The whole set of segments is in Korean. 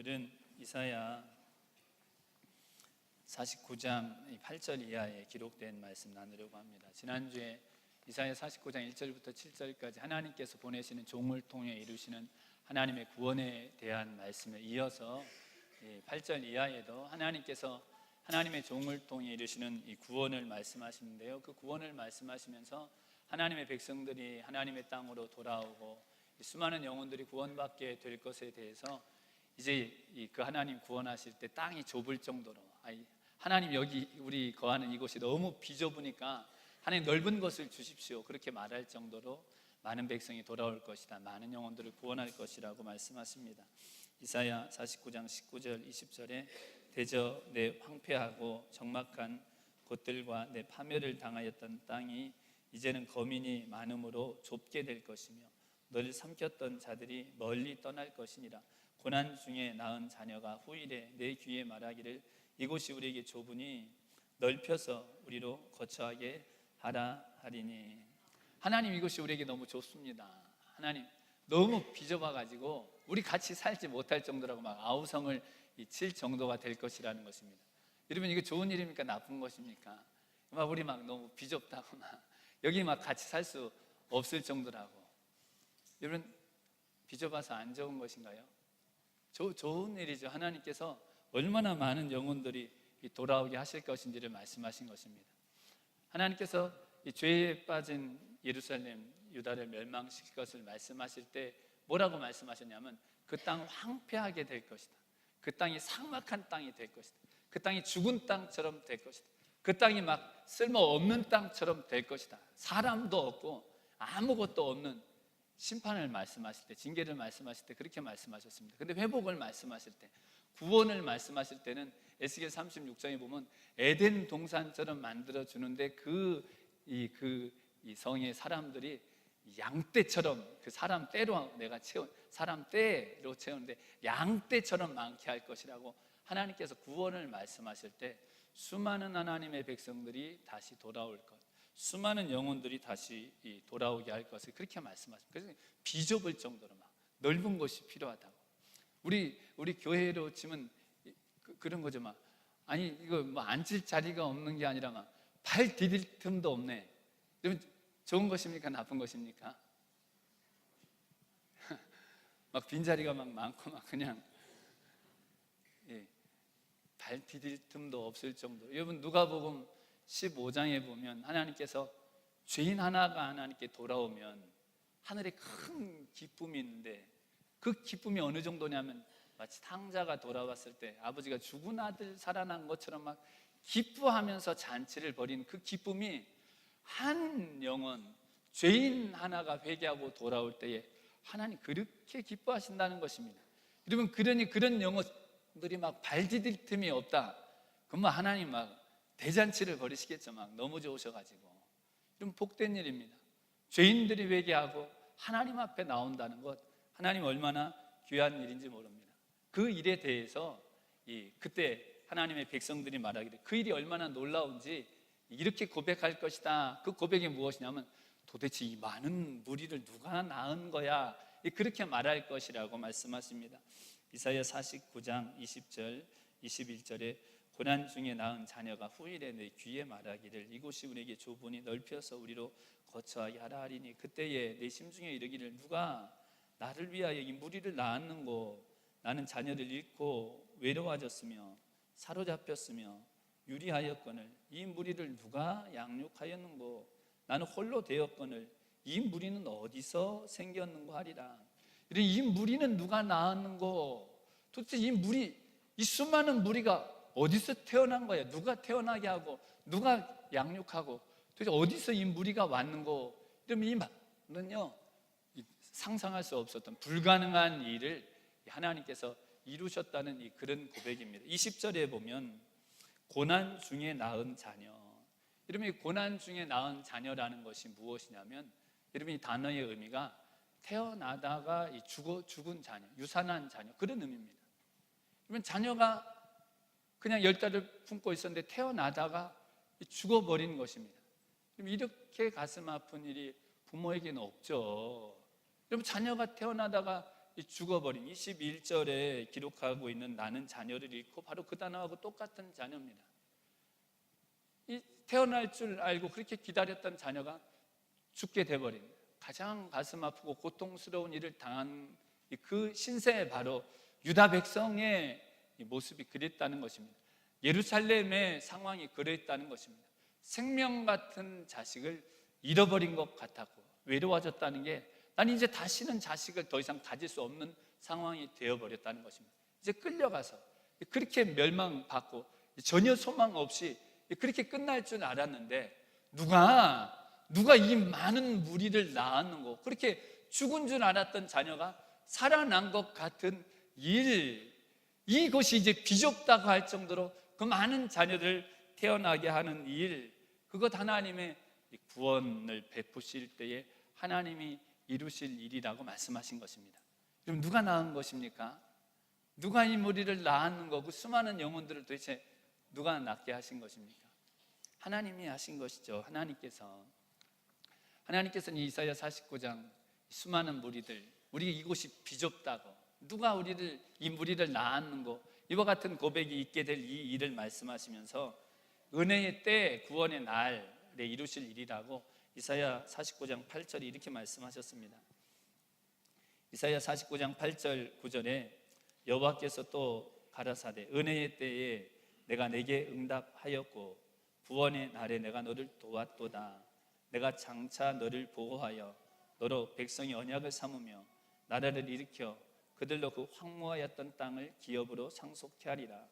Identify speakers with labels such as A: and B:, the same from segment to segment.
A: 오늘은 이사야 49장 8절 이하에 기록된 말씀 나누려고 합니다. 지난주에 이사야 49장 1절부터 7절까지 하나님께서 보내시는 종을 통해 이루시는 하나님의 구원에 대한 말씀을 이어서 8절 이하에도 하나님께서 하나님의 종을 통해 이루시는 이 구원을 말씀하시는데요, 그 구원을 말씀하시면서 하나님의 백성들이 하나님의 땅으로 돌아오고 수많은 영혼들이 구원받게 될 것에 대해서 이제 그 하나님 구원하실 때 땅이 좁을 정도로, 하나님 여기 우리 거하는 이곳이 너무 비좁으니까 하나님 넓은 것을 주십시오, 그렇게 말할 정도로 많은 백성이 돌아올 것이다, 많은 영혼들을 구원할 것이라고 말씀하십니다. 이사야 49장 19절 20절에 대저 내 황폐하고 적막한 곳들과 내 파멸을 당하였던 땅이 이제는 거민이 많음으로 좁게 될 것이며 널 삼켰던 자들이 멀리 떠날 것이니라. 고난 중에 낳은 자녀가 후일에 내 귀에 말하기를 이곳이 우리에게 좁으니 넓혀서 우리로 거처하게 하라 하리니. 하나님, 이곳이 우리에게 너무 좁습니다. 하나님, 너무 비좁아가지고 우리 같이 살지 못할 정도라고 막 아우성을 칠 정도가 될 것이라는 것입니다. 여러분, 이거 좋은 일입니까 나쁜 것입니까? 막 우리 막 너무 비좁다고 막 여기 막 같이 살 수 없을 정도라고. 여러분, 비좁아서 안 좋은 것인가요? 좋은 일이죠. 하나님께서 얼마나 많은 영혼들이 돌아오게 하실 것인지를 말씀하신 것입니다. 하나님께서 이 죄에 빠진 예루살렘, 유다를 멸망시킬 것을 말씀하실 때 뭐라고 말씀하셨냐면, 그 땅 황폐하게 될 것이다, 그 땅이 삭막한 땅이 될 것이다, 그 땅이 죽은 땅처럼 될 것이다, 그 땅이 막 쓸모없는 땅처럼 될 것이다, 사람도 없고 아무것도 없는 심판을 말씀하실 때, 징계를 말씀하실 때 그렇게 말씀하셨습니다. 근데 회복을 말씀하실 때, 구원을 말씀하실 때는 에스겔 36장에 보면 에덴 동산처럼 만들어주는데 이 성의 사람들이 양떼처럼, 그 사람 떼로 내가 사람 떼로 채우는데 양떼처럼 많게 할 것이라고 하나님께서 구원을 말씀하실 때 수많은 하나님의 백성들이 다시 돌아올 것, 수많은 영혼들이 다시 돌아오게 할 것을 그렇게 말씀하십니다. 그래서 비좁을 정도로 막 넓은 곳이 필요하다고. 우리 교회로 치면 그런 거죠. 막 아니 이거 뭐 앉을 자리가 없는 게 아니라 막 발 디딜 틈도 없네. 여러분, 좋은 것입니까 나쁜 것입니까? 막 빈자리가 막 많고 막 그냥 발 디딜 틈도 없을 정도. 여러분, 누가복음 15장에 보면 하나님께서 죄인 하나가 하나님께 돌아오면 하늘에 큰 기쁨이 있는데, 그 기쁨이 어느 정도냐면 마치 탕자가 돌아왔을 때 아버지가 죽은 아들 살아난 것처럼 막 기뻐하면서 잔치를 벌인 그 기쁨이 한 영혼, 죄인 하나가 회개하고 돌아올 때에 하나님 그렇게 기뻐하신다는 것입니다. 여러분, 그러니 그런 영혼들이 막 발 디딜 틈이 없다, 그럼 하나님 막 대잔치를 벌이시겠죠. 막 너무 좋으셔가지고. 이런 복된 일입니다. 죄인들이 회개하고 하나님 앞에 나온다는 것, 하나님 얼마나 귀한 일인지 모릅니다. 그 일에 대해서 그때 하나님의 백성들이 말하기를 그 일이 얼마나 놀라운지 이렇게 고백할 것이다. 그 고백이 무엇이냐면 도대체 이 많은 무리를 누가 낳은 거야, 그렇게 말할 것이라고 말씀하십니다. 이사야 49장 20절 21절에 고난 중에 낳은 자녀가 후일에 내 귀에 말하기를 이곳이 우리에게 좁으니 넓혀서 우리로 거처하게 하라 하리니. 그때에 내 심중에 이르기를 누가 나를 위하여 이 무리를 낳았는고. 나는 자녀를 잃고 외로워졌으며 사로잡혔으며 유리하였거늘 이 무리를 누가 양육하였는고. 나는 홀로 되었거늘 이 무리는 어디서 생겼는고 하리라. 이 무리는 누가 낳았는고. 도대체 이 수많은 무리가 어디서 태어난 거야? 누가 태어나게 하고 누가 양육하고 도대체 어디서 이 무리가 왔는고. 그러면 이 말은요, 상상할 수 없었던 불가능한 일을 하나님께서 이루셨다는 그런 고백입니다. 20절에 보면 고난 중에 낳은 자녀. 여러분, 이 고난 중에 낳은 자녀라는 것이 무엇이냐면, 여러분, 이 단어의 의미가 태어나다가 죽은 자녀, 유산한 자녀, 그런 의미입니다. 그러면 자녀가 그냥 10달을 품고 있었는데 태어나다가 죽어버린 것입니다. 이렇게 가슴 아픈 일이 부모에게는 없죠. 여러분, 자녀가 태어나다가 죽어버린 21절에 기록하고 있는 나는 자녀를 잃고 바로 그 단어하고 똑같은 자녀입니다. 이 태어날 줄 알고 그렇게 기다렸던 자녀가 죽게 돼버린 가장 가슴 아프고 고통스러운 일을 당한 그 신세에 바로 유다 백성의 모습이 그랬다는 것입니다. 예루살렘의 상황이 그랬다는 것입니다. 생명 같은 자식을 잃어버린 것 같았고 외로워졌다는 게 난 이제 다시는 자식을 더 이상 가질 수 없는 상황이 되어버렸다는 것입니다. 이제 끌려가서 그렇게 멸망받고 전혀 소망 없이 그렇게 끝날 줄 알았는데 누가 이 많은 무리를 낳았는고 그렇게 죽은 줄 알았던 자녀가 살아난 것 같은 일, 이것이 이제 비좁다고 할 정도로 그 많은 자녀들 태어나게 하는 일, 그것 하나님의 구원을 베푸실 때에 하나님이 이루실 일이라고 말씀하신 것입니다. 그럼 누가 낳은 것입니까? 누가 이 무리를 낳았는 거고 수많은 영혼들을 도대체 누가 낳게 하신 것입니까? 하나님이 하신 것이죠. 하나님께서는 이사야 49장 수많은 무리들, 우리 이곳이 비좁다고 누가 이 무리를 낳았는고 이와 같은 고백이 있게 될 이 일을 말씀하시면서 은혜의 때 구원의 날에 이루실 일이라고 이사야 49장 8절에 이렇게 말씀하셨습니다. 이사야 49장 8절 9절에 여호와께서 또 가라사대 은혜의 때에 내가 내게 응답하였고 구원의 날에 내가 너를 도왔도다. 내가 장차 너를 보호하여 너로 백성이 언약을 삼으며 나라를 일으켜 그들로 그 황무하였던 땅을 기업으로 상속케 하리라.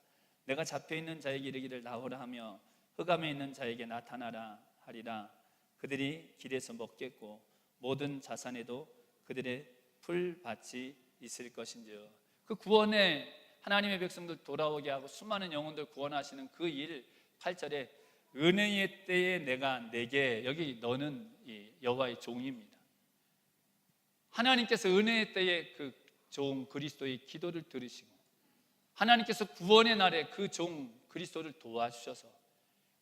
A: 내가 잡혀있는 자에게 이르기를 나오라 하며 흑암에 있는 자에게 나타나라 하리라. 그들이 길에서 먹겠고 모든 자산에도 그들의 풀밭이 있을 것인지요. 그 구원에 하나님의 백성들 돌아오게 하고 수많은 영혼들 구원하시는 그 일 8절에 은혜의 때에 내가 내게, 여기 너는 여호와의 종입니다. 하나님께서 은혜의 때에 그 종 그리스도의 기도를 들으시고 하나님께서 구원의 날에 그 종 그리스도를 도와주셔서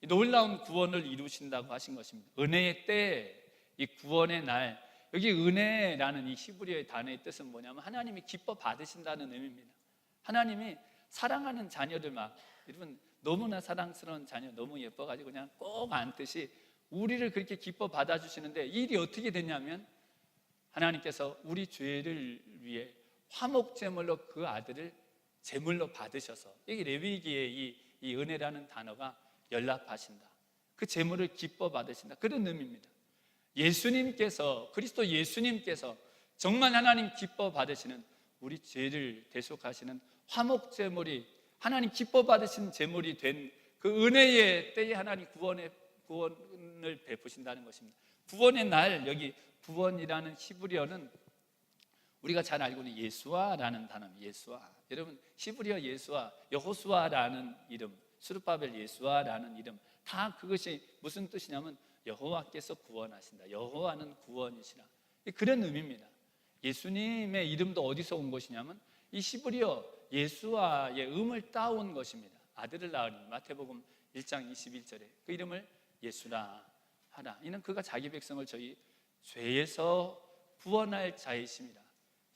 A: 놀라운 구원을 이루신다고 하신 것입니다. 은혜의 때, 이 구원의 날, 여기 은혜라는 이 히브리어의 단어의 뜻은 뭐냐면 하나님이 기뻐 받으신다는 의미입니다. 하나님이 사랑하는 자녀들 여러분 너무나 사랑스러운 자녀 너무 예뻐가지고 그냥 꼭 안듯이 우리를 그렇게 기뻐 받아주시는데 이 일이 어떻게 됐냐면 하나님께서 우리 죄를 위해 화목제물로 그 아들을 제물로 받으셔서 여기 레위기의 이 은혜라는 단어가 연락하신다. 그 제물을 기뻐 받으신다. 그런 의미입니다. 그리스도 예수님께서 정말 하나님 기뻐 받으시는 우리 죄를 대속하시는 화목제물이 하나님 기뻐 받으신 제물이 된 그 은혜의 때에 하나님 구원을 베푸신다는 것입니다. 구원의 날, 여기 구원이라는 히브리어는 우리가 잘 알고 있는 예수아라는 단어입니다. 예수아. 여러분 히브리어 예수아, 여호수아라는 이름, 스룹바벨 예수아라는 이름, 다 그것이 무슨 뜻이냐면 여호와께서 구원하신다. 여호와는 구원이시라. 그런 의미입니다. 예수님의 이름도 어디서 온 것이냐면 이 히브리어 예수아의 음을 따온 것입니다. 아들을 낳으니 마태복음 1장 21절에 그 이름을 예수라 하라. 이는 그가 자기 백성을 저희 죄에서 구원할 자이십니다.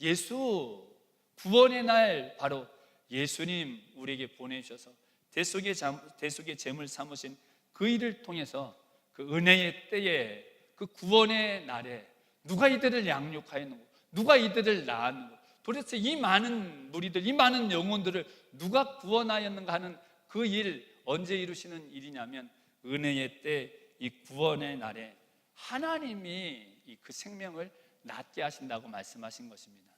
A: 예수, 구원의 날 바로 예수님 우리에게 보내주셔서 대속의 제물 삼으신 그 일을 통해서 그 은혜의 때에 그 구원의 날에 누가 이들을 양육하였는고 누가 이들을 낳았는고 도대체 이 많은 무리들, 이 많은 영혼들을 누가 구원하였는가 하는 그 일 언제 이루시는 일이냐면 은혜의 때 이 구원의 날에 하나님이 그 생명을 낳게 하신다고 말씀하신 것입니다.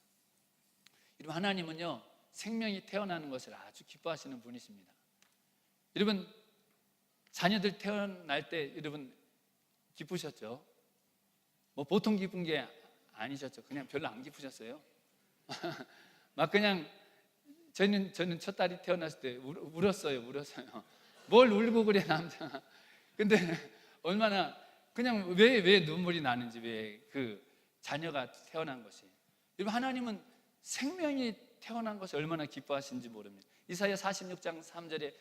A: 여러분 하나님은요 생명이 태어나는 것을 아주 기뻐하시는 분이십니다. 여러분 자녀들 태어날 때 여러분 기쁘셨죠? 뭐 보통 기쁜 게 아니셨죠? 그냥 별로 안 기쁘셨어요? 막 그냥 저는 첫 딸이 태어났을 때 울었어요. 뭘 울고 그래 남자. 근데 얼마나 그냥 왜 눈물이 나는지, 왜 그 자녀가 태어난 것이. 여러분 하나님은 생명이 태어난 것을 얼마나 기뻐하시는지 모릅니다. 이사야 46장 3절에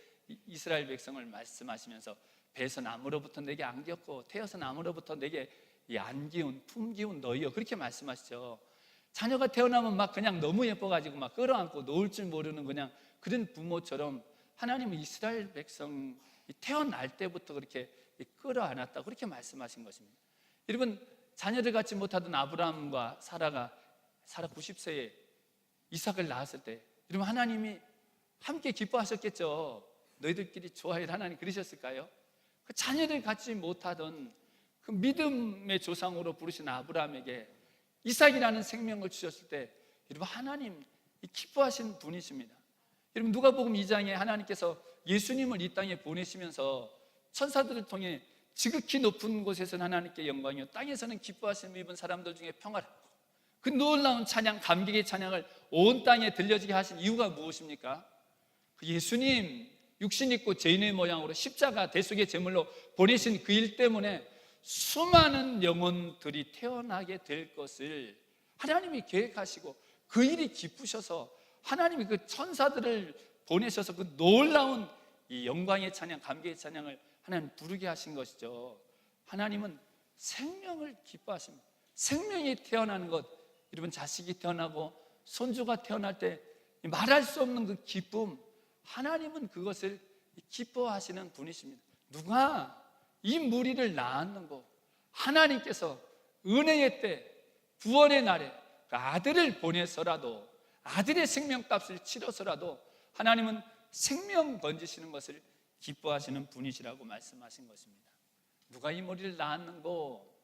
A: 이스라엘 백성을 말씀하시면서 배에서 나무로부터 내게 안겼고 태어서 나무로부터 내게 이 안기운 품기운 너희여, 그렇게 말씀하시죠. 자녀가 태어나면 막 그냥 너무 예뻐가지고 막 끌어안고 놓을 줄 모르는 그냥 그런 부모처럼 하나님은 이스라엘 백성 태어날 때부터 그렇게 끌어안았다, 그렇게 말씀하신 것입니다. 여러분, 자녀를 갖지 못하던 아브라함과 사라 90세에 이삭을 낳았을 때 여러분, 하나님이 함께 기뻐하셨겠죠. 너희들끼리 좋아해, 하나님 그러셨을까요? 그 자녀를 갖지 못하던 그 믿음의 조상으로 부르신 아브라함에게 이삭이라는 생명을 주셨을 때 여러분, 하나님 기뻐하신 분이십니다. 여러분, 누가복음 2장에 하나님께서 예수님을 이 땅에 보내시면서 천사들을 통해 지극히 높은 곳에서는 하나님께 영광이요 땅에서는 기뻐하심을 입은 사람들 중에 평화를, 그 놀라운 찬양, 감격의 찬양을 온 땅에 들려지게 하신 이유가 무엇입니까? 그 예수님 육신 입고 죄인의 모양으로 십자가 대속의 제물로 보내신 그 일 때문에 수많은 영혼들이 태어나게 될 것을 하나님이 계획하시고 그 일이 기쁘셔서 하나님이 그 천사들을 보내셔서 그 놀라운 이 영광의 찬양, 감격의 찬양을 하나님 부르게 하신 것이죠. 하나님은 생명을 기뻐하십니다. 생명이 태어나는 것, 여러분, 자식이 태어나고 손주가 태어날 때 말할 수 없는 그 기쁨, 하나님은 그것을 기뻐하시는 분이십니다. 누가 이 무리를 낳았는고 하나님께서 은혜의 때, 구원의 날에 그 아들을 보내서라도, 아들의 생명값을 치러서라도 하나님은 생명 건지시는 것을 기뻐하시는 분이시라고 말씀하신 것입니다. 누가 이 무리를 낳았는고?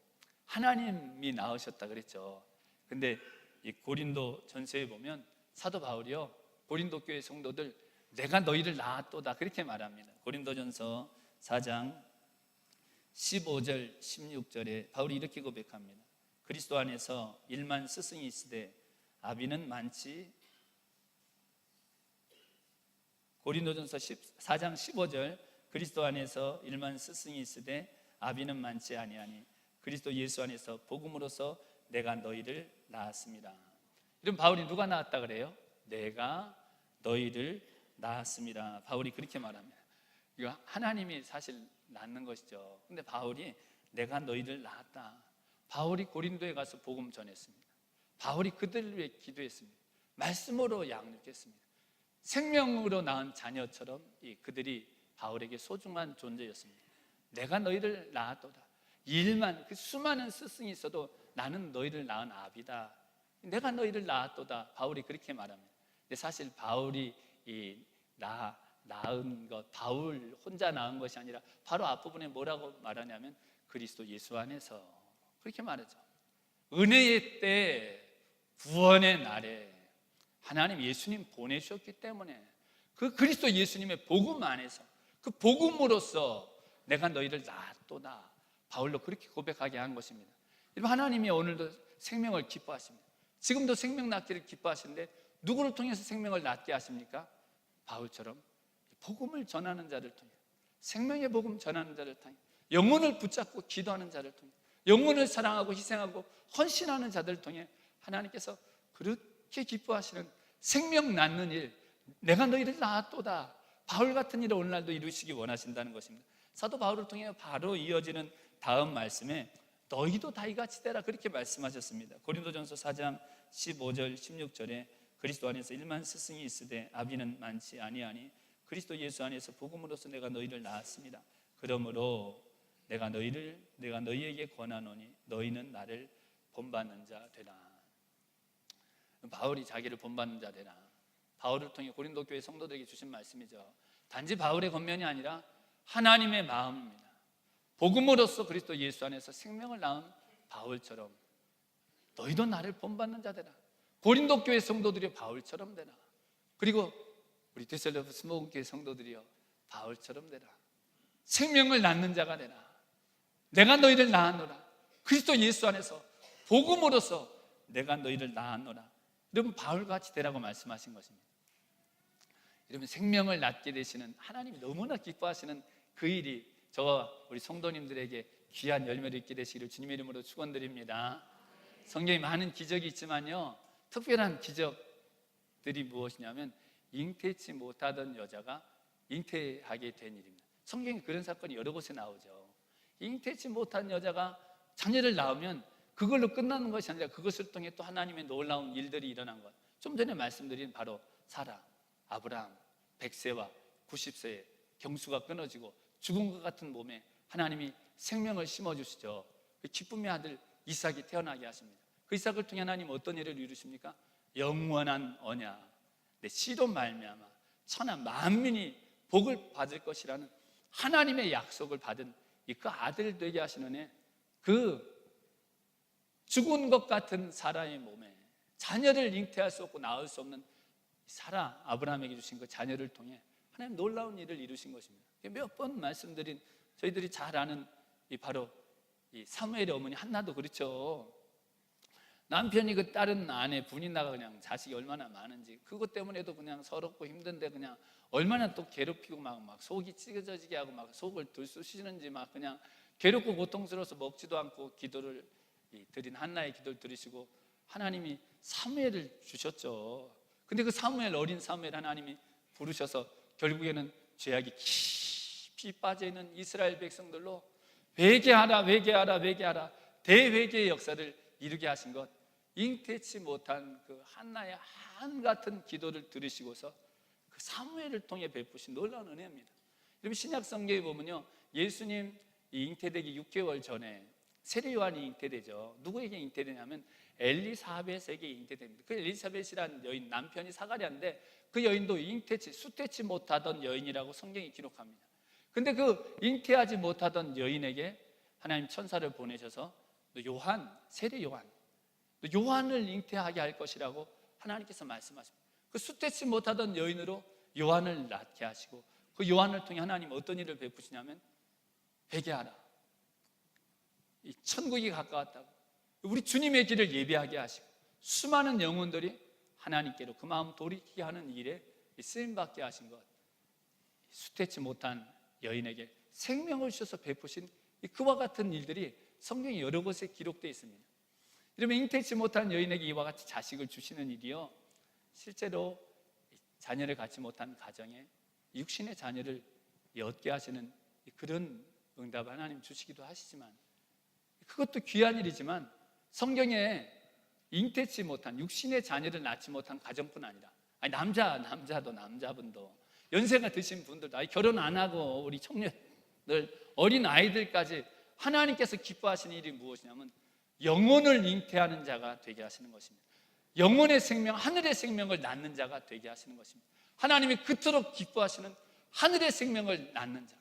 A: 하나님이 낳으셨다 그랬죠. 근데 이 고린도 전서에 보면 사도 바울이요, 고린도 교회 성도들 내가 너희를 낳았도다 그렇게 말합니다. 고린도전서 4장 15절 16절에 바울이 이렇게 고백합니다. 그리스도 안에서 1만 스승이 있으되 아비는 많지. 고린도전서 4장 15절, 그리스도 안에서 1만 스승이 있으되 아비는 많지 아니하니 그리스도 예수 안에서 복음으로서 내가 너희를 낳았습니다. 이런 바울이 누가 낳았다 그래요? 내가 너희를 낳았습니다. 바울이 그렇게 말합니다. 이거 하나님이 사실 낳는 것이죠. 근데 바울이 내가 너희를 낳았다. 바울이 고린도에 가서 복음 전했습니다. 바울이 그들을 위해 기도했습니다. 말씀으로 양육했습니다. 생명으로 낳은 자녀처럼 그들이 바울에게 소중한 존재였습니다. 내가 너희를 낳았도다. 일만, 그 수많은 스승이 있어도 나는 너희를 낳은 아비다. 내가 너희를 낳았도다. 바울이 그렇게 말합니다. 근데 사실 바울이 낳은 것, 바울 혼자 낳은 것이 아니라 바로 앞부분에 뭐라고 말하냐면 그리스도 예수 안에서, 그렇게 말하죠. 은혜의 때, 구원의 날에 하나님 예수님 보내주셨기 때문에 그 그리스도 예수님의 복음 안에서, 그 복음으로써 내가 너희를 낳았도다. 바울로 그렇게 고백하게 한 것입니다. 하나님이 오늘도 생명을 기뻐하십니다. 지금도 생명 낳기를 기뻐하시는데 누구를 통해서 생명을 낳게 하십니까? 바울처럼 복음을 전하는 자를 통해, 생명의 복음 전하는 자를 통해, 영혼을 붙잡고 기도하는 자를 통해, 영혼을 사랑하고 희생하고 헌신하는 자들을 통해 하나님께서 그렇게 기뻐하시는 생명 낳는 일, 내가 너희를 낳았도다. 바울 같은 일을 오늘날도 이루시기 원하신다는 것입니다. 사도 바울을 통해 바로 이어지는 다음 말씀에 너희도 다 이같이 되라 그렇게 말씀하셨습니다. 고린도전서 4장 15절 16절에 그리스도 안에서 1만 스승이 있으되 아비는 많지 아니하니 그리스도 예수 안에서 복음으로서 내가 너희를 낳았습니다. 그러므로 내가 너희에게 권하노니 너희는 나를 본받는 자 되라. 바울이 자기를 본받는 자 되라. 바울을 통해 고린도 교회 성도들에게 주신 말씀이죠. 단지 바울의 권면이 아니라 하나님의 마음입니다. 복음으로써 그리스도 예수 안에서 생명을 낳은 바울처럼 너희도 나를 본받는 자 되라. 고린도 교회 성도들이 바울처럼 되라. 그리고 우리 데셀러프 스모그교회 성도들이여 바울처럼 되라. 생명을 낳는 자가 되라. 내가 너희를 낳았노라. 그리스도 예수 안에서 복음으로써 내가 너희를 낳았노라. 여러분, 바울같이 되라고 말씀하신 것입니다. 여러분, 생명을 낳게 되시는 하나님이 너무나 기뻐하시는 그 일이 저와 우리 성도님들에게 귀한 열매를 있게 되시기를 주님의 이름으로 축원드립니다. 성경에 많은 기적이 있지만요, 특별한 기적들이 무엇이냐면 잉태치 못하던 여자가 잉태하게 된 일입니다. 성경에 그런 사건이 여러 곳에 나오죠. 잉태치 못한 여자가 자녀를 낳으면 그걸로 끝나는 것이 아니라 그것을 통해 또 하나님의 놀라운 일들이 일어난 것. 좀 전에 말씀드린 바로 사라, 아브라함, 100세와 90세에 경수가 끊어지고 죽은 것 같은 몸에 하나님이 생명을 심어주시죠. 그 기쁨의 아들 이삭이 태어나게 하십니다. 그 이삭을 통해 하나님 어떤 일을 이루십니까? 영원한 언약, 씨로 말미암아 천하 만민이 복을 받을 것이라는 하나님의 약속을 받은 그 아들 되게 하시는 애, 그 죽은 것 같은 사라의 몸에 자녀를 잉태할 수 없고 낳을 수 없는 사라, 아브라함에게 주신 그 자녀를 통해 하나님 놀라운 일을 이루신 것입니다. 몇 번 말씀드린 저희들이 잘 아는 바로 이 사무엘의 어머니 한나도 그렇죠. 남편이 그 다른 아내 분이나가 그냥 자식이 얼마나 많은지 그것 때문에도 그냥 서럽고 힘든데 그냥 얼마나 또 괴롭히고 막 속이 찢어지게 하고 막 속을 들쑤시는지 막 그냥 괴롭고 고통스러워서 먹지도 않고 기도를 드린 한나의 기도를 들으시고 하나님이 사무엘을 주셨죠. 근데 그 사무엘, 어린 사무엘 하나님이 부르셔서 결국에는 죄악이 깊이 빠져있는 이스라엘 백성들로 회개하라 회개하라 회개하라 대회개의 역사를 이루게 하신 것, 잉태치 못한 그 한나의 한같은 기도를 들으시고서 그 사무엘을 통해 베푸신 놀라운 은혜입니다. 여러분 신약 성경에 보면요, 예수님 잉태되기 6개월 전에 세례 요한이 잉태되죠. 누구에게 잉태되냐면 엘리사벳에게 잉태됩니다. 그 엘리사벳이란 여인, 남편이 사가랴인데 그 여인도 수태치 못하던 여인이라고 성경이 기록합니다. 근데 그 잉태하지 못하던 여인에게 하나님 천사를 보내셔서 세례 요한을 잉태하게 할 것이라고 하나님께서 말씀하십니다. 그 수태치 못하던 여인으로 요한을 낳게 하시고 그 요한을 통해 하나님 어떤 일을 베푸시냐면 회개하라, 이 천국이 가까웠다고 우리 주님의 길을 예비하게 하시고 수많은 영혼들이 하나님께로 그 마음 돌이키게 하는 일에 쓰임받게 하신 것, 수태치 못한 여인에게 생명을 주셔서 베푸신 그와 같은 일들이 성경에 여러 곳에 기록되어 있습니다. 이러면 잉태치 못한 여인에게 이와 같이 자식을 주시는 일이요, 실제로 자녀를 갖지 못한 가정에 육신의 자녀를 얻게 하시는 그런 응답을 하나님 주시기도 하시지만, 그것도 귀한 일이지만 성경에 잉태치 못한 육신의 자녀를 낳지 못한 가정뿐 아니라 남자분도 연세가 드신 분들도 결혼 안 하고 우리 청년들, 어린 아이들까지 하나님께서 기뻐하시는 일이 무엇이냐면 영혼을 잉태하는 자가 되게 하시는 것입니다. 영혼의 생명, 하늘의 생명을 낳는 자가 되게 하시는 것입니다. 하나님이 그토록 기뻐하시는 하늘의 생명을 낳는 자,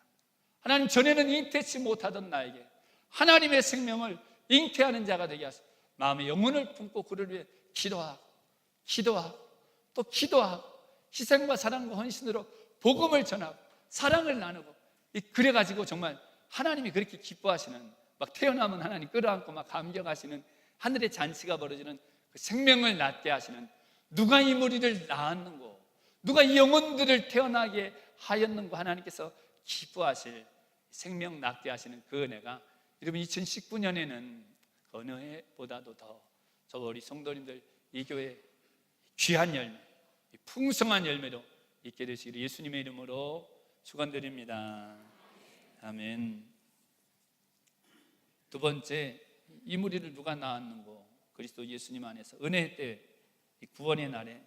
A: 하나님 전에는 잉태치 못하던 나에게 하나님의 생명을 잉태하는 자가 되게 하시고 마음의 영혼을 품고 그를 위해 기도하고 또 기도하고 희생과 사랑과 헌신으로 복음을 전하고 사랑을 나누고, 그래가지고 정말 하나님이 그렇게 기뻐하시는, 막 태어나면 하나님 끌어안고 막 감격하시는 하늘의 잔치가 벌어지는 그 생명을 낳게 하시는, 누가 이 무리를 낳았는고, 누가 이 영혼들을 태어나게 하였는고 하나님께서 기뻐하실 생명 낳게 하시는 그 은혜가 여러분 2019년에는 어느 해보다도 더 저 우리 성도님들 이 교회 귀한 열매, 풍성한 열매로 있게 되시기를 예수님의 이름으로 축원드립니다. 아멘. 두 번째, 이 무리를 누가 낳았는고? 그리스도 예수님 안에서 은혜 때 구원의 날에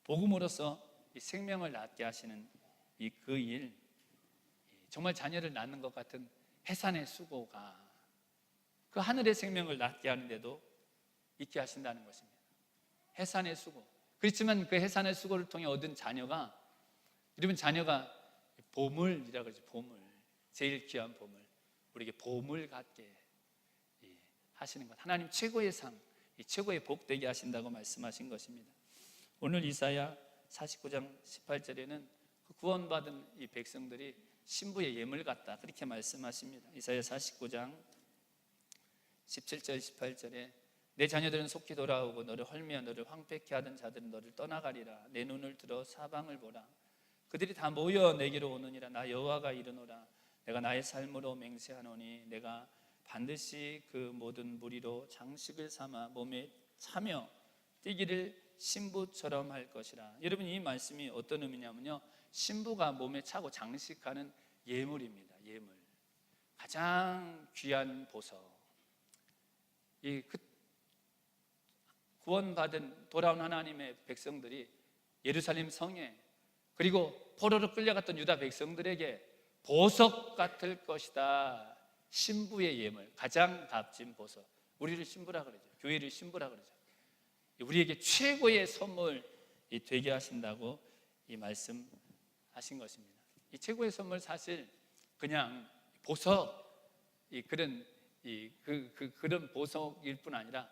A: 복음으로서 생명을 낳게 하시는 그 일, 정말 자녀를 낳는 것 같은 해산의 수고가 그 하늘의 생명을 낳게 하는데도 있게 하신다는 것입니다. 해산의 수고. 그렇지만 그 해산의 수고를 통해 얻은 자녀가, 여러분 자녀가 보물이라고 그러죠. 보물, 제일 귀한 보물, 우리에게 보물 같게 하시는 것, 하나님 최고의 상, 최고의 복 되게 하신다고 말씀하신 것입니다. 오늘 이사야 49장 18절에는 그 구원받은 이 백성들이 신부의 예물 같다, 그렇게 말씀하십니다. 이사야 49장 17절 18절에 내 자녀들은 속히 돌아오고 너를 헐며 너를 황폐케 하던 자들은 너를 떠나가리라. 내 눈을 들어 사방을 보라. 그들이 다 모여 내게로 오느니라. 나 여호와가 이르노라. 내가 나의 삶으로 맹세하노니 내가 반드시 그 모든 무리로 장식을 삼아 몸에 차며 뛰기를 신부처럼 할 것이라. 여러분 이 말씀이 어떤 의미냐면요, 신부가 몸에 차고 장식하는 예물입니다. 예물, 가장 귀한 보석, 구원받은 돌아온 하나님의 백성들이 예루살렘 성에, 그리고 포로로 끌려갔던 유다 백성들에게 보석 같을 것이다. 신부의 예물, 가장 값진 보석. 우리를 신부라 그러죠. 교회를 신부라 그러죠. 우리에게 최고의 선물이 되게 하신다고 이 말씀하신 것입니다. 이 최고의 선물, 사실 그냥 보석, 그런 보석일 뿐 아니라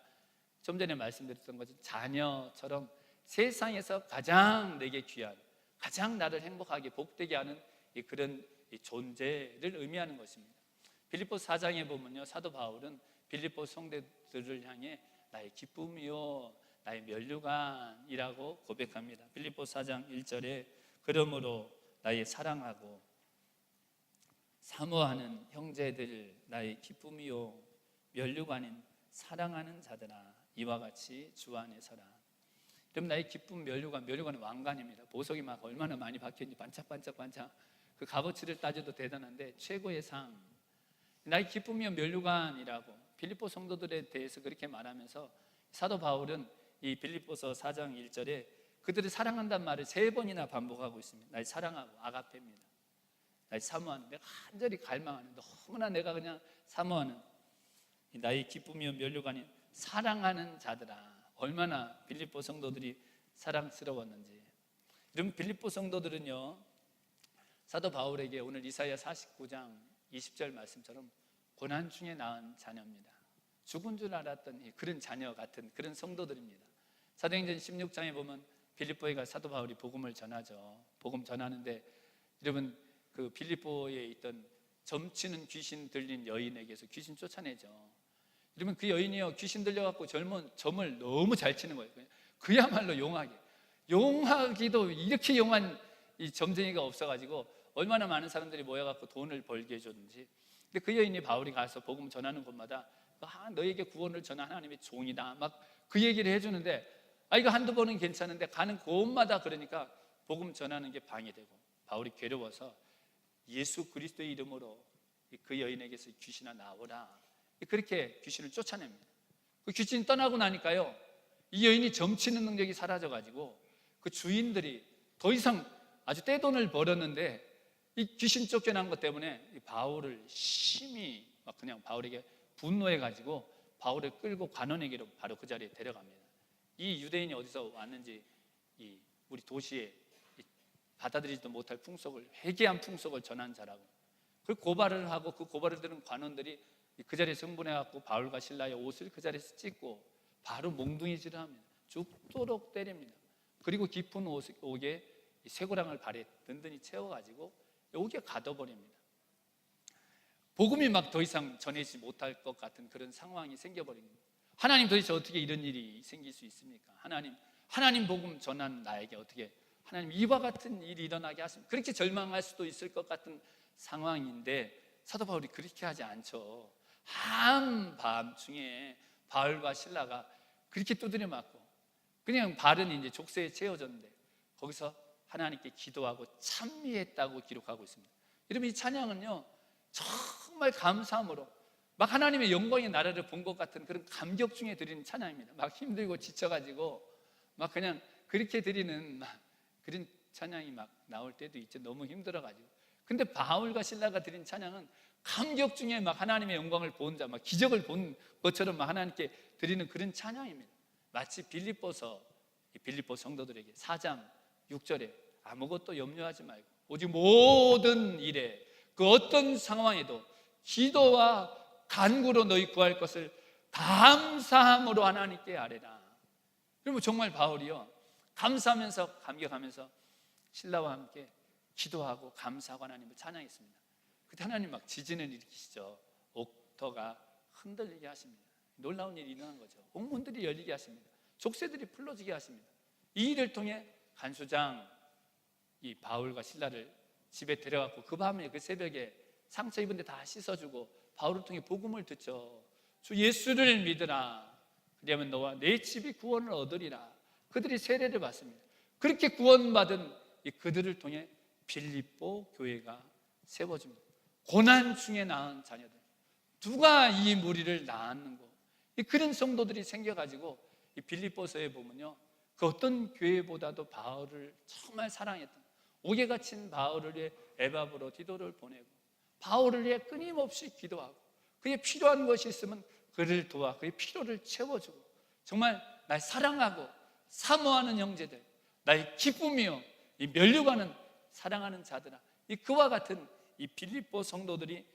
A: 좀 전에 말씀드렸던 것처럼 자녀처럼 세상에서 가장 내게 귀한, 가장 나를 행복하게 복되게 하는 그런 존재를 의미하는 것입니다. 빌립보서 4장에 보면요, 사도 바울은 빌립보 성도들을 향해 나의 기쁨이요 나의 면류관이라고 고백합니다. 빌립보서 4장 1절에 그러므로 나의 사랑하고 사모하는 형제들, 나의 기쁨이요 면류관인 사랑하는 자들아, 이와 같이 주 안에 서라. 그럼 나의 기쁨, 면류관은 왕관입니다. 보석이 막 얼마나 많이 박혀있는지 반짝반짝 그 값어치를 따져도 대단한데 최고의 상, 나의 기쁨이요 면류관이라고 빌립보 성도들에 대해서 그렇게 말하면서 사도 바울은 이 빌립보서 4장 1절에 그들을 사랑한다는 말을 3번이나 반복하고 있습니다. 날 사랑하고, 아가페입니다. 날 사모하는, 내가 간절히 갈망하는, 너무나 내가 그냥 사모하는 나의 기쁨이요 면류관인 사랑하는 자들아. 얼마나 빌립보 성도들이 사랑스러웠는지. 이런 빌립보 성도들은요, 사도 바울에게 오늘 이사야 49장 20절 말씀처럼 고난 중에 낳은 자녀입니다. 죽은 줄 알았던 그런 자녀 같은 그런 성도들입니다. 사도행전 16장에 보면 빌립보에 가 사도 바울이 복음을 전하죠. 복음 전하는데 여러분, 그 빌립보에 있던 점치는 귀신 들린 여인에게서 귀신 쫓아내죠. 여러분, 그 여인이요, 귀신 들려갖고 점을 너무 잘 치는 거예요. 그야말로 용하기도 이렇게 용한 이 점쟁이가 없어가지고 얼마나 많은 사람들이 모여갖고 돈을 벌게 해줬는지. 근데 그 여인이 바울이 가서 복음 전하는 곳마다 너에게 구원을 전한 하나님의 종이다 막 그 얘기를 해주는데, 이거 한두 번은 괜찮은데 가는 곳마다 그러니까 복음 전하는 게 방해되고 바울이 괴로워서 예수 그리스도의 이름으로 그 여인에게서 귀신아 나오라, 그렇게 귀신을 쫓아냅니다. 그 귀신이 떠나고 나니까요, 이 여인이 점치는 능력이 사라져가지고 그 주인들이 더 이상 아주 떼돈을 벌었는데 이 귀신 쫓겨난 것 때문에 바울을 심히 막 그냥 바울에게 분노해가지고 바울을 끌고 관원에게로 바로 그 자리에 데려갑니다. 이 유대인이 어디서 왔는지 우리 도시에 받아들이지도 못할 풍속을, 회개한 풍속을 전한 자라고, 그걸 고발을 하고 그 고발을 들은 관원들이 그 자리에서 흥분해갖고 바울과 실라의 옷을 그 자리에서 찢고 바로 몽둥이질을 합니다. 죽도록 때립니다. 그리고 깊은 옥에 쇠고랑을 발에 든든히 채워가지고 옥에 가둬버립니다. 복음이 막 더 이상 전해지지 못할 것 같은 그런 상황이 생겨버린 겁니다. 하나님, 도대체 어떻게 이런 일이 생길 수 있습니까? 하나님 복음 전한 나에게 어떻게 하나님 이와 같은 일이 일어나게 하십니까? 그렇게 절망할 수도 있을 것 같은 상황인데 사도 바울이 그렇게 하지 않죠. 한밤중에 바울과 실라가 그렇게 두드려 맞고 그냥 발은 이제 족쇄에 채워졌는데 거기서 하나님께 기도하고 찬미했다고 기록하고 있습니다. 여러분, 이 찬양은요 정말 감사함으로 막 하나님의 영광의 나라를 본 것 같은 그런 감격 중에 드리는 찬양입니다. 막 힘들고 지쳐가지고 막 그냥 그렇게 드리는 그런 찬양이 막 나올 때도 있죠. 너무 힘들어가지고. 근데 바울과 실라가 드린 찬양은 감격 중에 막 하나님의 영광을 본 자, 막 기적을 본 것처럼 막 하나님께 드리는 그런 찬양입니다. 마치 빌립보 성도들에게 4장 6절에 아무것도 염려하지 말고 오직 모든 일에 그 어떤 상황에도 기도와 간구로 너희 구할 것을 감사함으로 하나님께 아뢰라. 그리고 정말 바울이요 감사하면서 감격하면서 신라와 함께 기도하고 감사하고 하나님을 찬양했습니다. 그때 하나님 막 지진을 일으키시죠. 옥터가 흔들리게 하십니다. 놀라운 일이 일어난 거죠. 옥문들이 열리게 하십니다. 족쇄들이 풀어지게 하십니다. 이 일을 통해 간수장 이 바울과 신라를 집에 데려갔고 그 밤에 그 새벽에 상처 입은 데 다 씻어주고 바울을 통해 복음을 듣죠. 주 예수를 믿으라. 그러면 너와 내 집이 구원을 얻으리라. 그들이 세례를 받습니다. 그렇게 구원받은 그들을 통해 빌립보 교회가 세워집니다. 고난 중에 낳은 자녀들, 누가 이 무리를 낳았는고? 그런 성도들이 생겨가지고 이 빌립보서에 보면요, 그 어떤 교회보다도 바울을 정말 사랑했던, 옥에 갇힌 바울을 위해 에바브로 디도를 보내고 바울을 위해 끊임없이 기도하고 그의 필요한 것이 있으면 그를 도와 그의 필요를 채워주고 정말 날 사랑하고 사모하는 형제들, 나의 기쁨이요 이 면류관은 사랑하는 자들아, 이 그와 같은 이 빌립보 성도들이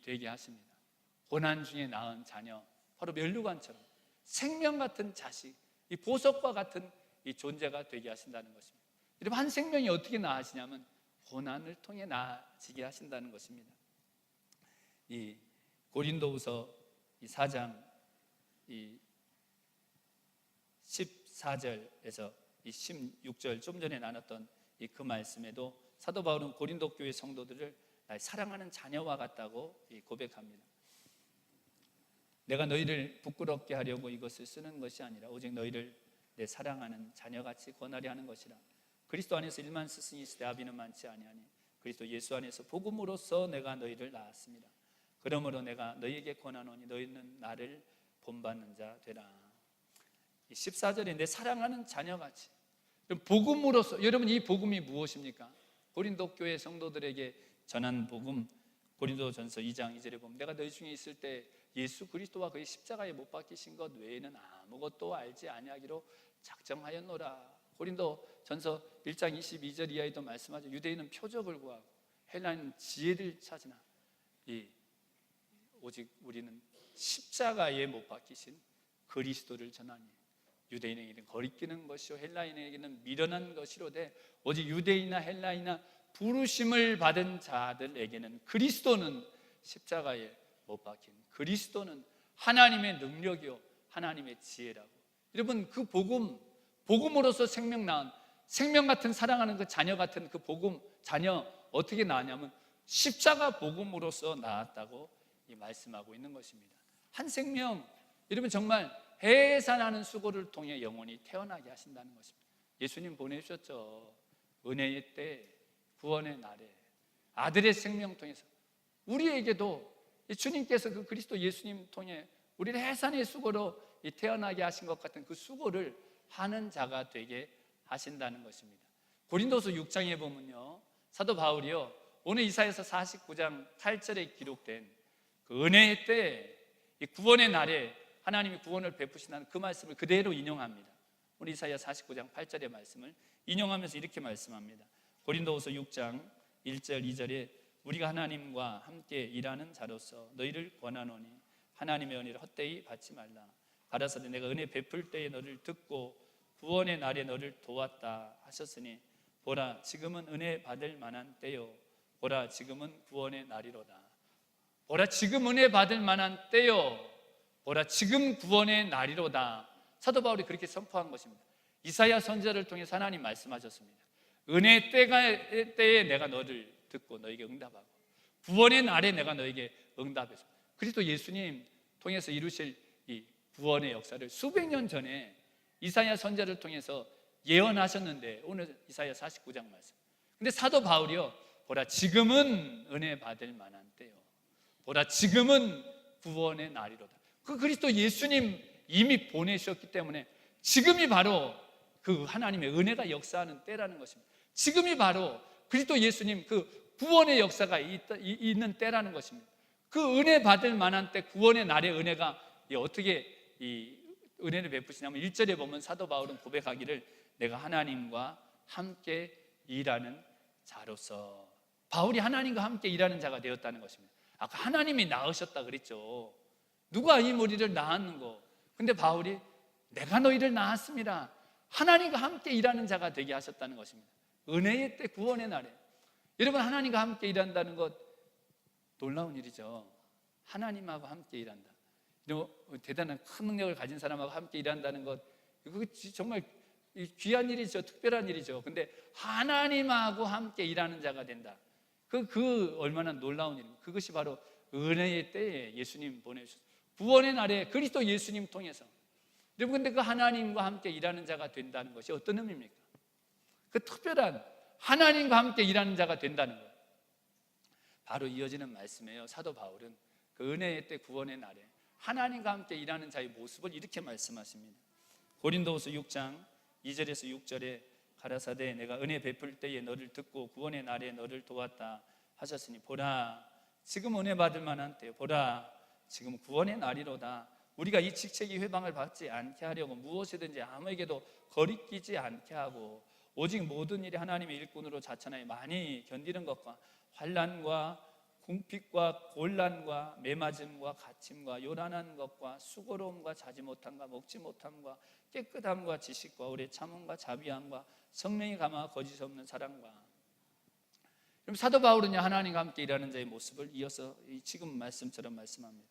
A: 되게 하십니다. 고난 중에 낳은 자녀, 바로 면류관처럼 생명 같은 자식, 이 보석과 같은 이 존재가 되게 하신다는 것입니다. 여러분, 한 생명이 어떻게 나아지냐면 고난을 통해 나아지게 하신다는 것입니다. 이 고린도후서 이 4장 이 14절에서 이 16절 좀 전에 나눴던 그 말씀에도 사도 바울은 고린도 교회 성도들을 사랑하는 자녀와 같다고 고백합니다. 내가 너희를 부끄럽게 하려고 이것을 쓰는 것이 아니라 오직 너희를 내 사랑하는 자녀같이 권하려 하는 것이라. 그리스도 안에서 일만 스승이 있으되 아비는 많지 아니하니 그리스도 예수 안에서 복음으로써 내가 너희를 낳았습니다. 그러므로 내가 너희에게 권하노니 너희는 나를 본받는 자 되라. 14절에 내 사랑하는 자녀같이, 복음으로써, 여러분 이 복음이 무엇입니까? 고린도 교회 성도들에게 전한 복음, 고린도전서 2장 2절에 보면 내가 너희 중에 있을 때 예수 그리스도와 그의 십자가에 못 박히신 것 외에는 아무것도 알지 아니하기로 작정하였노라. 고린도전서 1장 22절 이하에도 말씀하죠. 유대인은 표적을 구하고 헬라인은 지혜를 찾으나 오직 우리는 십자가에 못 박히신 그리스도를 전하니 유대인에게는 거리끼는 것이요 헬라인에게는 미련한 것이로되 오직 유대인이나 헬라인이나 부르심을 받은 자들에게는 그리스도는 십자가에 못 박힌 그리스도는 하나님의 능력이요 하나님의 지혜라고. 여러분, 그 복음으로서 생명 낳은, 생명 같은 사랑하는 그 자녀 같은 그 복음 자녀 어떻게 낳았냐면 십자가 복음으로서 낳았다고 말씀하고 있는 것입니다. 한 생명, 여러분 정말 해산하는 수고를 통해 영원히 태어나게 하신다는 것입니다. 예수님 보내주셨죠. 은혜의 때, 구원의 날에 아들의 생명 통해서 우리에게도 주님께서 그 그리스도 예수님 통해 우리를 해산의 수고로 태어나게 하신 것 같은 그 수고를 하는 자가 되게 하신다는 것입니다. 고린도서 6장에 보면요, 사도 바울이요 오늘 이사야서 49장 8절에 기록된 그 은혜의 때, 이 구원의 날에 하나님이 구원을 베푸신다는 그 말씀을 그대로 인용합니다. 우리 이사야 49장 8절의 말씀을 인용하면서 이렇게 말씀합니다. 고린도후서 6장 1절 2절에 우리가 하나님과 함께 일하는 자로서 너희를 권하노니 하나님의 은혜를 헛되이 받지 말라. 가라사대 내가 은혜 베풀 때에 너를 듣고 구원의 날에 너를 도왔다 하셨으니 보라 지금은 은혜 받을 만한 때요 보라 지금은 구원의 날이로다. 보라 지금 은혜 받을 만한 때요 보라 지금 구원의 날이로다. 사도 바울이 그렇게 선포한 것입니다. 이사야 선지자를 통해서 하나님 말씀하셨습니다. 은혜 때에 내가 너를 듣고 너에게 응답하고 구원의 날에 내가 너에게 응답했습니다. 그리스도 예수님 통해서 이루실 이 구원의 역사를 수백 년 전에 이사야 선지자를 통해서 예언하셨는데 오늘 이사야 49장 말씀. 근데 사도 바울이요 보라 지금은 은혜 받을 만한 때요 보라 지금은 구원의 날이로다. 그 그리스도 예수님 이미 보내셨기 때문에 지금이 바로 그 하나님의 은혜가 역사하는 때라는 것입니다. 지금이 바로 그리스도 예수님 그 구원의 역사가 있는 때라는 것입니다. 그 은혜 받을 만한 때 구원의 날의 은혜가 어떻게 이 은혜를 베푸시냐면 1절에 보면 사도 바울은 고백하기를 내가 하나님과 함께 일하는 자로서. 바울이 하나님과 함께 일하는 자가 되었다는 것입니다. 아까 하나님이 낳으셨다 그랬죠. 누가 이 머리를 낳았는고? 근데 바울이 내가 너희를 낳았습니다. 하나님과 함께 일하는 자가 되게 하셨다는 것입니다. 은혜의 때 구원의 날에 여러분 하나님과 함께 일한다는 것 놀라운 일이죠. 하나님하고 함께 일한다. 대단한 큰 능력을 가진 사람하고 함께 일한다는 것 그거 정말 귀한 일이죠. 특별한 일이죠. 근데 하나님하고 함께 일하는 자가 된다. 그 얼마나 놀라운 일입니까? 그것이 바로 은혜의 때에 예수님 보내주셨어요. 구원의 날에 그리스도 예수님 통해서. 여러분 근데 그 하나님과 함께 일하는 자가 된다는 것이 어떤 의미입니까? 그 특별한 하나님과 함께 일하는 자가 된다는 것. 바로 이어지는 말씀이에요. 사도 바울은 그 은혜의 때 구원의 날에 하나님과 함께 일하는 자의 모습을 이렇게 말씀하십니다. 고린도후서 6장 2절에서 6절에 가라사대 내가 은혜 베풀 때에 너를 듣고 구원의 날에 너를 도왔다 하셨으니 보라 지금 은혜 받을 만한 때요 보라 지금 구원의 날이로다. 우리가 이 직책이 회방을 받지 않게 하려고 무엇이든지 아무에게도 거리끼지 않게 하고 오직 모든 일에 하나님의 일꾼으로 자천하여 많이 견디는 것과 환난과 궁핍과 곤란과 매맞음과 갇힘과 요란한 것과 수고로움과 자지 못함과 먹지 못함과 깨끗함과 지식과 오래 참음과 자비함과 성령이 감화 거짓 없는 사랑과. 그럼 사도 바울은요 하나님과 함께 일하는 자의 모습을 이어서 지금 말씀처럼 말씀합니다.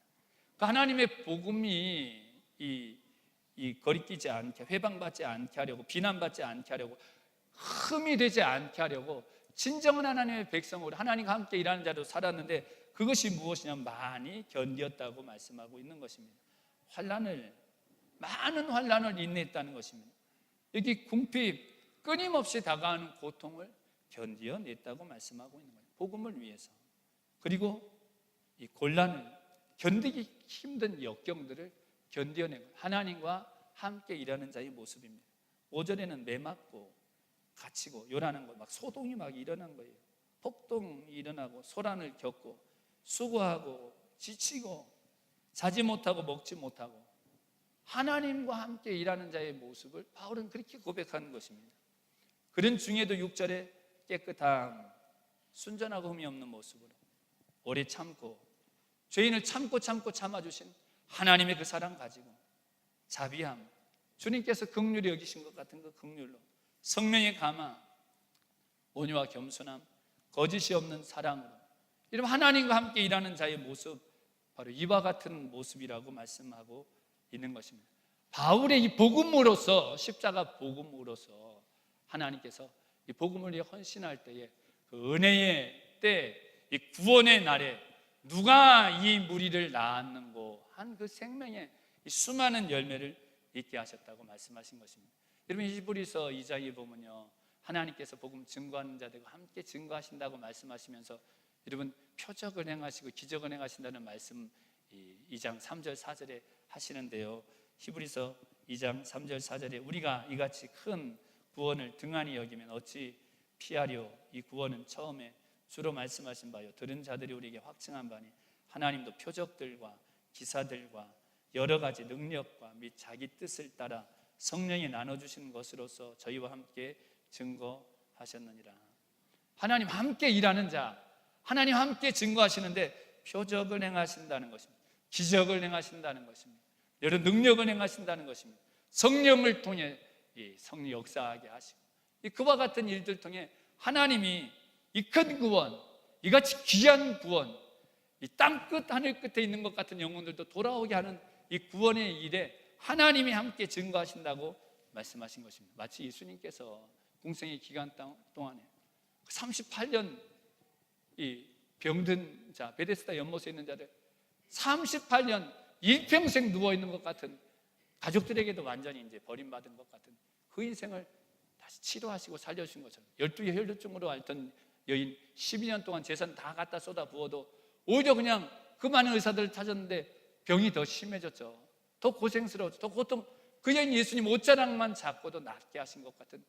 A: 그 하나님의 복음이 이 거리끼지 않게 회방받지 않게 하려고 비난받지 않게 하려고 흠이 되지 않게 하려고 진정한 하나님의 백성으로 하나님과 함께 일하는 자로 살았는데 그것이 무엇이냐면 많이 견디었다고 말씀하고 있는 것입니다. 많은 환난을 인내했다는 것입니다. 여기 궁핍 끊임없이 다가오는 고통을 견디어냈다고 말씀하고 있는 거예요. 복음을 위해서. 그리고 이 곤란을 견디기 힘든 역경들을 견뎌내고 하나님과 함께 일하는 자의 모습입니다. 5절에는 매맞고 갇히고 요란한 거 막 소동이 막 일어난 거예요. 폭동이 일어나고 소란을 겪고 수고하고 지치고 자지 못하고 먹지 못하고 하나님과 함께 일하는 자의 모습을 바울은 그렇게 고백하는 것입니다. 그런 중에도 6절에 깨끗함, 순전하고 흠이 없는 모습으로 오래 참고 죄인을 참고 참아주신 하나님의 그 사랑 가지고 자비함, 주님께서 긍휼히 여기신 것 같은 그 긍휼로 성령의 감화, 온유와 겸손함, 거짓이 없는 사랑으로 이런 하나님과 함께 일하는 자의 모습 바로 이와 같은 모습이라고 말씀하고 있는 것입니다. 바울의 이 복음으로서 십자가 복음으로서 하나님께서 이 복음을 위해 헌신할 때에 그 은혜의 때 이 구원의 날에 누가 이 무리를 낳았는고 한 그 생명의 이 수많은 열매를 있게 하셨다고 말씀하신 것입니다. 여러분 히브리서 2장에 보면요 하나님께서 복음 증거하는 자들과 함께 증거하신다고 말씀하시면서 여러분 표적을 행하시고 기적을 행하신다는 말씀 2장 3절 4절에 하시는데요. 히브리서 2장 3절 4절에 우리가 이같이 큰 구원을 등한히 여기면 어찌 피하려. 이 구원은 처음에 주로 말씀하신 바요 들은 자들이 우리에게 확증한 바니 하나님도 표적들과 기사들과 여러 가지 능력과 및 자기 뜻을 따라 성령이 나눠주신 것으로서 저희와 함께 증거하셨느니라. 하나님 함께 일하는 자, 하나님 함께 증거하시는데 표적을 행하신다는 것입니다. 기적을 행하신다는 것입니다. 여러 능력을 행하신다는 것입니다. 성령을 통해 성령 역사하게 하시고 그와 같은 일들 통해 하나님이 이 큰 구원, 이같이 귀한 구원, 이 땅끝 하늘 끝에 있는 것 같은 영혼들도 돌아오게 하는 이 구원의 일에 하나님이 함께 증거하신다고 말씀하신 것입니다. 마치 예수님께서 공생의 기간 동안에 38년 이 병든 자, 베데스다 연못에 있는 자들 38년 일평생 누워 있는 것 같은 가족들에게도 완전히 이제 버림받은 것 같은 그 인생을 다시 치료하시고 살려주신 것처럼 12개 혈루증으로 앓던 여인 12년 동안 재산 다 갖다 쏟아 부어도 오히려 그냥 그 많은 의사들을 찾았는데 병이 더 심해졌죠. 더 고생스러웠죠. 더 고통. 그 여인 예수님 옷자락만 잡고도 낫게 하신 것 같은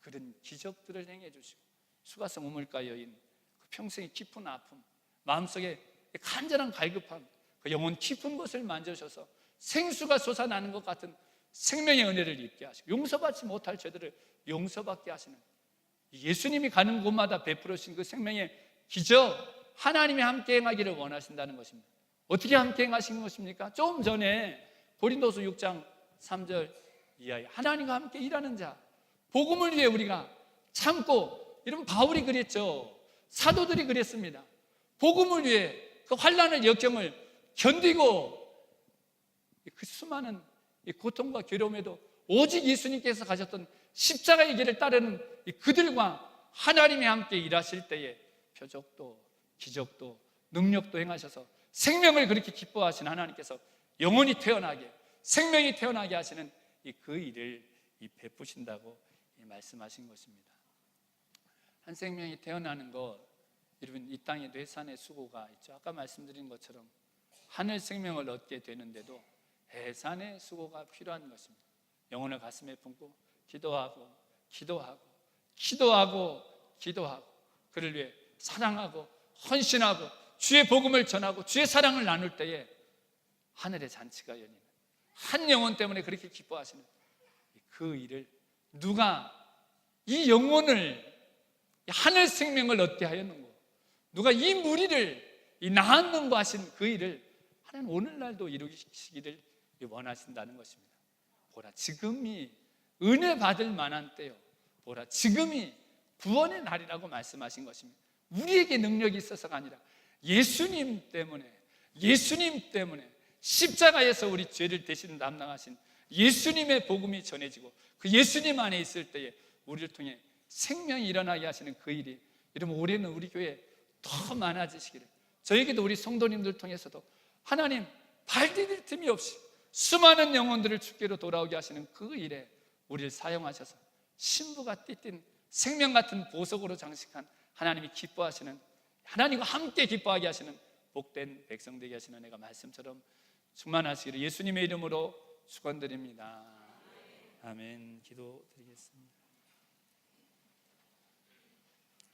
A: 그런 기적들을 행해 주시고 수가성 우물가 여인 그 평생의 깊은 아픔, 마음속에 간절한 갈급함, 그 영혼 깊은 것을 만져셔서 생수가 솟아나는 것 같은 생명의 은혜를 입게 하시고 용서받지 못할 죄들을 용서받게 하시는 예수님이 가는 곳마다 베풀으신 그 생명의 기적, 하나님이 함께 행하기를 원하신다는 것입니다. 어떻게 함께 행하신 것입니까? 좀 전에 고린도서 6장 3절 이하에 하나님과 함께 일하는 자, 복음을 위해 우리가 참고, 여러분 바울이 그랬죠. 사도들이 그랬습니다. 복음을 위해 그 환난을 역경을 견디고 그 수많은 고통과 괴로움에도 오직 예수님께서 가셨던 십자가의 길을 따르는 그들과 하나님이 함께 일하실 때에 표적도 기적도 능력도 행하셔서 생명을 그렇게 기뻐하신 하나님께서 영혼이 태어나게 생명이 태어나게 하시는 그 일을 베푸신다고 말씀하신 것입니다. 한 생명이 태어나는 것, 여러분 이 땅에도 해산의 수고가 있죠. 아까 말씀드린 것처럼 하늘 생명을 얻게 되는데도 해산의 수고가 필요한 것입니다. 영혼을 가슴에 품고 기도하고 그를 위해 사랑하고 헌신하고 주의 복음을 전하고 주의 사랑을 나눌 때에 하늘의 잔치가 열리는, 한 영혼 때문에 그렇게 기뻐하시는 그 일을, 누가 이 영혼을, 하늘 생명을 얻게 하였는고, 누가 이 무리를 낳았는고 하신 그 일을 하나님 오늘날도 이루시기를 원하신다는 것입니다. 보라, 지금이 은혜 받을 만한 때요, 보라, 지금이 구원의 날이라고 말씀하신 것입니다. 우리에게 능력이 있어서가 아니라 예수님 때문에 십자가에서 우리 죄를 대신 담당하신 예수님의 복음이 전해지고 그 예수님 안에 있을 때에 우리를 통해 생명이 일어나게 하시는 그 일이, 여러분, 올해는 우리 교회 더 많아지시기를, 저에게도 우리 성도님들 통해서도 하나님 발 디딜 틈이 없이 수많은 영혼들을 주께로 돌아오게 하시는 그 일에 우리를 사용하셔서 신부가 띠뛴 생명 같은 보석으로 장식한 하나님이 기뻐하시는, 하나님과 함께 기뻐하게 하시는 복된 백성 되게 하시는 은혜가 말씀처럼 충만하시기를 예수님의 이름으로 축원드립니다. 아멘. 기도드리겠습니다.